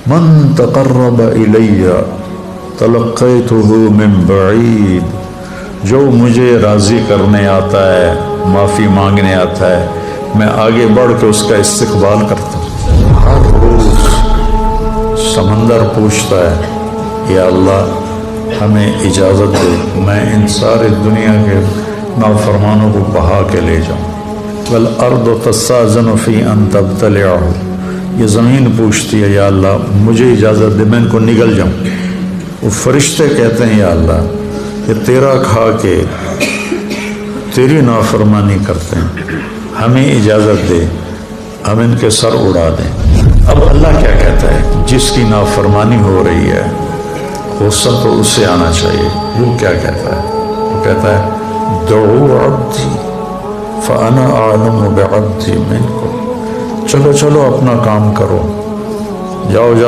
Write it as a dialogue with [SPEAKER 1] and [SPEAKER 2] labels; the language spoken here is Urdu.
[SPEAKER 1] من تقرب الی تلقیتہ من بعید، جو مجھے راضی کرنے آتا ہے، معافی مانگنے آتا ہے، میں آگے بڑھ کے اس کا استقبال کرتا ہوں۔ ہر روز سمندر پوچھتا ہے یا اللہ ہمیں اجازت دے میں ان سارے دنیا کے نافرمانوں کو بہا کے لے جاؤں۔ والارض تستأذن فی ان تبتلعہ، یہ زمین پوچھتی ہے یا اللہ مجھے اجازت دے میں ان کو نگل جاؤں۔ وہ فرشتے کہتے ہیں یا اللہ یہ تیرا کھا کے تیری نافرمانی کرتے ہیں، ہمیں اجازت دے ہم ان کے سر اڑا دیں۔ اب اللہ کیا کہتا ہے؟ جس کی نافرمانی ہو رہی ہے غصہ تو اس سے آنا چاہیے، وہ کیا کہتا ہے؟ وہ کہتا ہے دعو عبدی فانا اعلم بعبدی منکم، چلو چلو اپنا کام کرو، جاؤ جاؤ